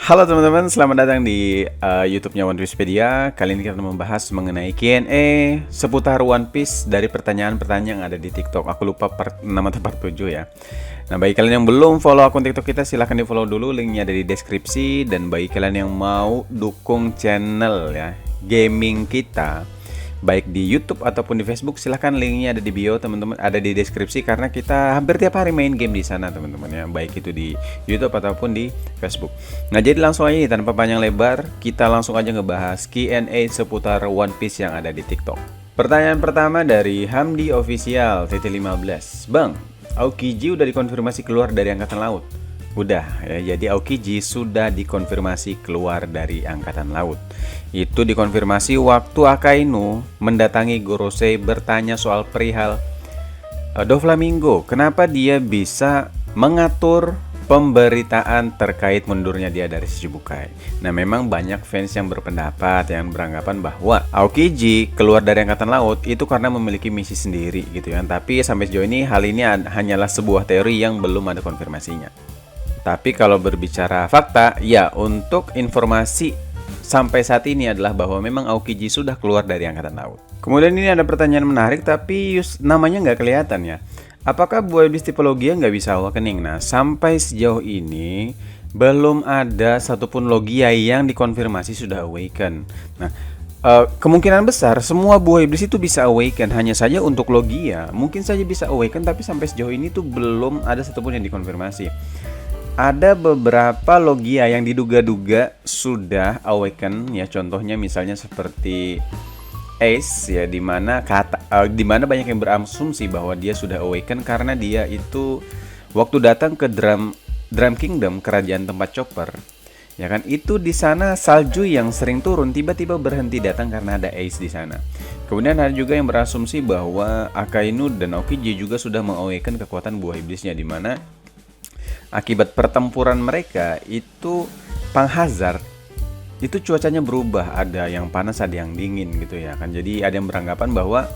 Halo teman-teman, selamat datang di YouTube-nya One Piecepedia. Kali ini kita membahas mengenai Q&A seputar One Piece dari pertanyaan-pertanyaan yang ada di TikTok. Aku lupa nama tempat 7 ya. Nah, bagi kalian yang belum follow akun TikTok kita, silahkan di follow dulu, linknya ada di deskripsi. Dan bagi kalian yang mau dukung channel ya gaming kita, baik di YouTube ataupun di Facebook, silahkan, linknya ada di bio teman-teman, ada di deskripsi, karena kita hampir tiap hari main game di sana teman-teman ya, baik itu di YouTube ataupun di Facebook. Nah, jadi langsung aja nih, tanpa panjang lebar, kita langsung aja ngebahas Q&A seputar One Piece yang ada di TikTok. Pertanyaan pertama dari Hamdi Official TT15. Bang, Aokiji udah dikonfirmasi keluar dari Angkatan Laut? Udah ya, jadi Aokiji sudah dikonfirmasi keluar dari Angkatan Laut. Itu dikonfirmasi waktu Akainu mendatangi Gorosei bertanya soal perihal Doflamingo. Kenapa dia bisa mengatur pemberitaan terkait mundurnya dia dari Shichibukai. Nah, memang banyak fans yang berpendapat, yang beranggapan bahwa Aokiji keluar dari Angkatan Laut itu karena memiliki misi sendiri gitu ya. Tapi sampai sejauh ini hal ini hanyalah sebuah teori yang belum ada konfirmasinya. Tapi kalau berbicara fakta, ya, untuk informasi sampai saat ini adalah bahwa memang Aokiji sudah keluar dari Angkatan Laut. Kemudian ini ada pertanyaan menarik, tapi namanya nggak kelihatan ya. Apakah buaya iblis tipologia nggak bisa awakening? Nah, sampai sejauh ini belum ada satupun logia yang dikonfirmasi sudah awaken. Nah, kemungkinan besar semua buah iblis itu bisa awaken. Hanya saja untuk logia mungkin saja bisa awaken, tapi sampai sejauh ini tuh belum ada satupun yang dikonfirmasi. Ada beberapa logia yang diduga-duga sudah awaken ya, contohnya misalnya seperti Ace ya, dimana banyak yang berasumsi bahwa dia sudah awaken karena dia itu waktu datang ke Drum Kingdom, kerajaan tempat Chopper ya kan, itu di sana salju yang sering turun tiba-tiba berhenti datang karena ada Ace di sana. Kemudian ada juga yang berasumsi bahwa Akainu dan Aokiji juga sudah mengawaken kekuatan buah iblisnya, di mana akibat pertempuran mereka itu Panghazard itu cuacanya berubah, ada yang panas ada yang dingin gitu ya kan. Jadi ada yang beranggapan bahwa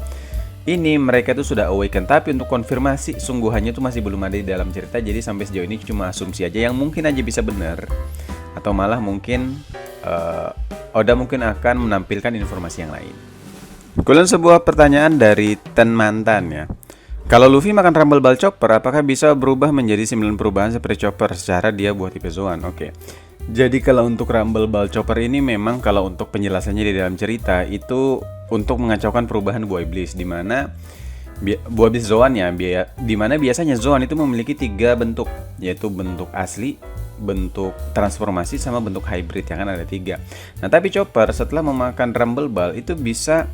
ini mereka itu sudah awaken, tapi untuk konfirmasi sungguhannya itu masih belum ada di dalam cerita. Jadi sampai sejauh ini cuma asumsi aja yang mungkin aja bisa benar, atau malah mungkin Oda mungkin akan menampilkan informasi yang lain. Kemudian sebuah pertanyaan dari Ten Mantan ya. Kalau Luffy makan Rumble Ball Chopper, apakah bisa berubah menjadi 9 perubahan seperti Chopper secara dia buah tipe Zoan? Oke. Jadi kalau untuk Rumble Ball Chopper ini memang kalau untuk penjelasannya di dalam cerita itu untuk mengacaukan perubahan buah iblis, di mana buah iblis Zoan ya, di mana biasanya Zoan itu memiliki 3 bentuk, yaitu bentuk asli, bentuk transformasi, sama bentuk hybrid, yang kan ada 3. Nah, tapi Chopper setelah memakan Rumble Ball itu bisa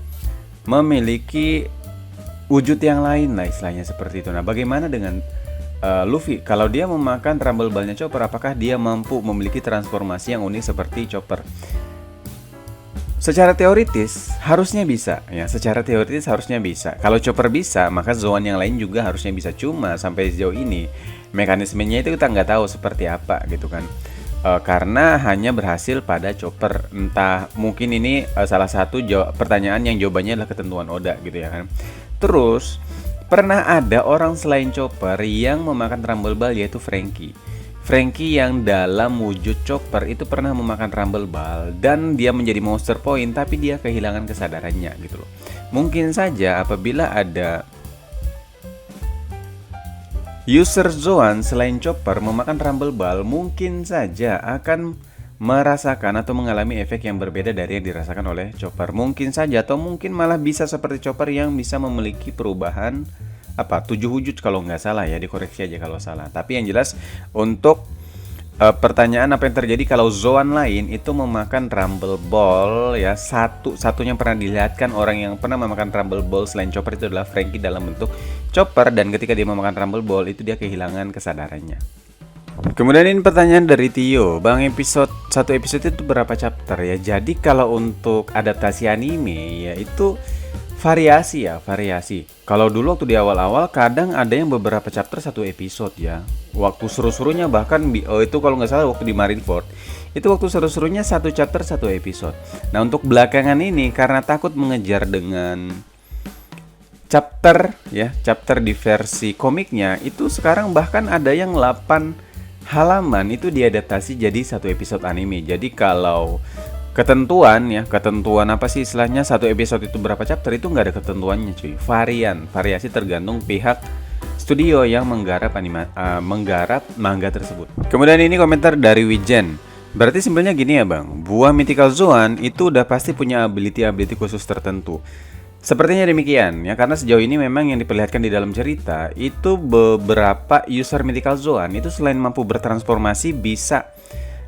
memiliki wujud yang lain lah, istilahnya seperti itu. Nah, bagaimana dengan Luffy? Kalau dia memakan Rumble Ball-nya Chopper, apakah dia mampu memiliki transformasi yang unik seperti Chopper? Secara teoritis harusnya bisa ya, secara teoritis harusnya bisa. Kalau Chopper bisa, maka Zoan yang lain juga harusnya bisa. Cuma sampai sejauh ini mekanismenya itu kita nggak tahu seperti apa gitu kan. Karena hanya berhasil pada Chopper. Entah mungkin ini salah satu pertanyaan yang jawabannya adalah ketentuan Oda gitu ya kan. Terus pernah ada orang selain Chopper yang memakan Rumble Ball, yaitu Franky. Franky yang dalam wujud Chopper itu pernah memakan Rumble Ball dan dia menjadi monster point, tapi dia kehilangan kesadarannya gitu loh. Mungkin saja apabila ada user Zoan selain Chopper memakan Rumble Ball, mungkin saja akan merasakan atau mengalami efek yang berbeda dari yang dirasakan oleh Chopper. Mungkin saja, atau mungkin malah bisa seperti Chopper yang bisa memiliki perubahan 7 wujud kalau nggak salah ya, dikoreksi aja kalau salah. Tapi yang jelas untuk pertanyaan apa yang terjadi kalau Zoan lain itu memakan Rumble Ball ya, satu-satunya pernah dilihatkan orang yang pernah memakan Rumble Ball selain Chopper itu adalah Franky dalam bentuk Chopper, dan ketika dia memakan Rumble Ball itu dia kehilangan kesadarannya. Kemudian ini pertanyaan dari Tio, Bang, satu episode itu berapa chapter ya? Jadi kalau untuk adaptasi anime ya itu variasi ya, variasi. Kalau dulu waktu di awal-awal kadang ada yang beberapa chapter 1 episode ya. Waktu seru-serunya bahkan itu kalau nggak salah waktu di Marineford itu waktu seru-serunya 1 chapter 1 episode. Nah, untuk belakangan ini karena takut mengejar dengan chapter ya, chapter di versi komiknya itu sekarang bahkan ada yang 8 halaman itu diadaptasi jadi satu episode anime. Jadi kalau ketentuan apa sih istilahnya, satu episode itu berapa chapter, itu nggak ada ketentuannya cuy. Variasi tergantung pihak studio yang menggarap manga tersebut. Kemudian ini komentar dari Wijen. Berarti simpelnya gini ya bang, buah Mythical Zoan itu udah pasti punya ability khusus tertentu. Sepertinya demikian ya, karena sejauh ini memang yang diperlihatkan di dalam cerita itu beberapa user Mythical Zoan itu selain mampu bertransformasi bisa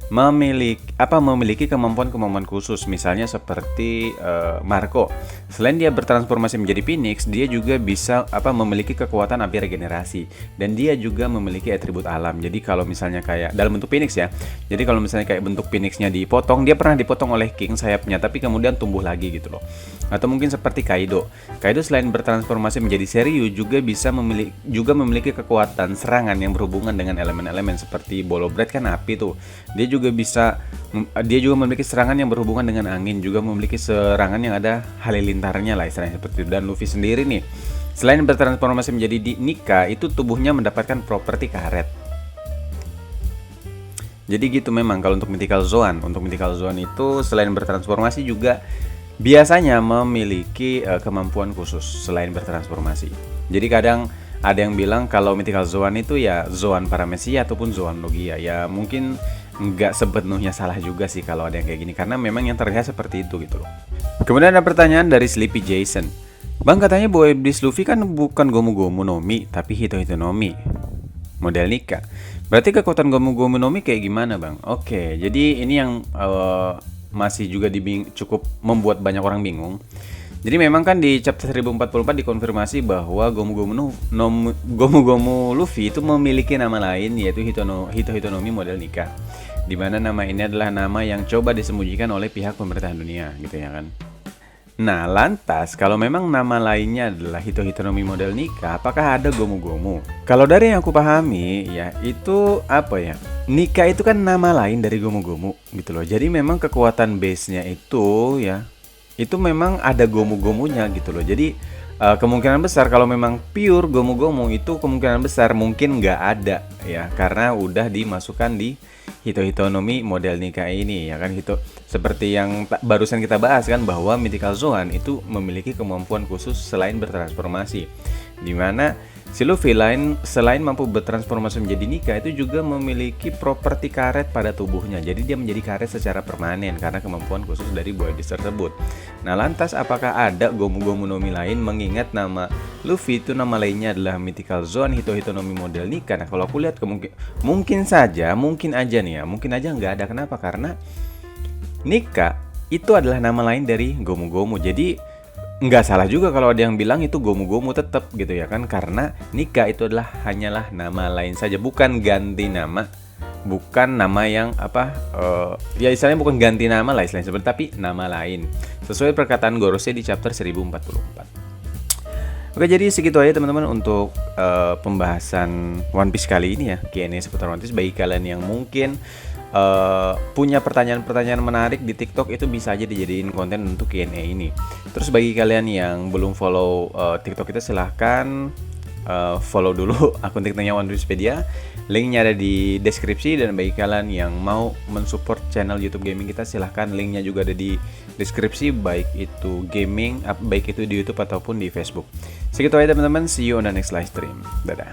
memiliki kemampuan khusus. Misalnya seperti Marco, selain dia bertransformasi menjadi Phoenix, dia juga bisa memiliki kekuatan api regenerasi, dan dia juga memiliki atribut alam. Jadi kalau misalnya kayak dalam bentuk Phoenix ya, jadi kalau misalnya kayak bentuk Phoenixnya dipotong, dia pernah dipotong oleh King sayapnya, tapi kemudian tumbuh lagi gitu loh. Atau mungkin seperti Kaido selain bertransformasi menjadi Seryu juga memiliki kekuatan serangan yang berhubungan dengan elemen-elemen seperti Bolo Bread kan api tuh. Dia juga memiliki serangan yang berhubungan dengan angin, juga memiliki serangan yang ada halilintarnya lah istilahnya seperti itu. Dan Luffy sendiri nih, selain bertransformasi menjadi Nika, itu tubuhnya mendapatkan properti karet. Jadi gitu memang kalau untuk Mythical Zoan. Untuk Mythical Zoan itu selain bertransformasi juga biasanya memiliki kemampuan khusus selain bertransformasi. Jadi kadang ada yang bilang kalau Mythical Zoan itu ya Zoan Paramecia ataupun Zoan Logia. Ya mungkin nggak sepenuhnya salah juga sih kalau ada yang kayak gini, karena memang yang terlihat seperti itu gitu loh. Kemudian ada pertanyaan dari Sleepy Jason. Bang, katanya Boy Iblis Luffy kan bukan Gomu Gomu no Mi, tapi Hito Hito no Mi model Nika. Berarti kekuatan Gomu Gomu no Mi kayak gimana bang? Oke, jadi ini yang masih juga cukup membuat banyak orang bingung. Jadi memang kan di chapter 1044 dikonfirmasi bahwa Gomu Gomu Luffy itu memiliki nama lain, yaitu Hito Hito no Mi model Nika, di mana nama ini adalah nama yang coba disembunyikan oleh pihak pemerintahan dunia gitu ya kan. Nah lantas kalau memang nama lainnya adalah Hito Hito no Mi model Nika, apakah ada Gomu Gomu? Kalau dari yang aku pahami ya, itu apa ya, Nika itu kan nama lain dari Gomu Gomu gitu loh. Jadi memang kekuatan base-nya itu ya, itu memang ada Gomu Gomunya gitu loh. Jadi kemungkinan besar kalau memang pure Gomu Gomu itu kemungkinan besar mungkin nggak ada ya, karena udah dimasukkan di Hito Hito no Mi model Nika ini ya kan. Hito seperti yang barusan kita bahas kan, bahwa Mythical Zoan itu memiliki kemampuan khusus selain bertransformasi, dimana si Luffy selain mampu bertransformasi menjadi Nika, itu juga memiliki properti karet pada tubuhnya. Jadi dia menjadi karet secara permanen karena kemampuan khusus dari Boy Beast tersebut. Nah lantas apakah ada Gomu Gomu no Mi lain, mengingat nama Luffy itu nama lainnya adalah Mythical Zoan Hito Hito no Mi model Nika? Nah kalau aku lihat mungkin aja nih ya, mungkin aja nggak ada. Kenapa? Karena Nika itu adalah nama lain dari Gomu Gomu. Jadi nggak salah juga kalau ada yang bilang itu Gomu Gomu tetap gitu ya kan, karena Nika itu hanyalah nama lain saja, bukan ganti nama, bukan nama yang ya istilahnya bukan ganti nama lah istilahnya seperti, tapi nama lain sesuai perkataan Gorosei di chapter 1044. Oke, jadi segitu aja teman-teman untuk pembahasan One Piece kali ini ya, Q&A seputar One Piece. Bagi kalian yang mungkin punya pertanyaan-pertanyaan menarik di TikTok, itu bisa aja dijadiin konten untuk Q&A ini. Terus bagi kalian yang belum follow TikTok kita, silahkan follow dulu akun TikToknya One Piecepedia. Linknya ada di deskripsi. Dan bagi kalian yang mau mensupport channel YouTube gaming kita, silahkan linknya juga ada di deskripsi, baik itu gaming, baik itu di YouTube ataupun di Facebook. Segitu aja teman-teman, see you on the next live stream. Dadah.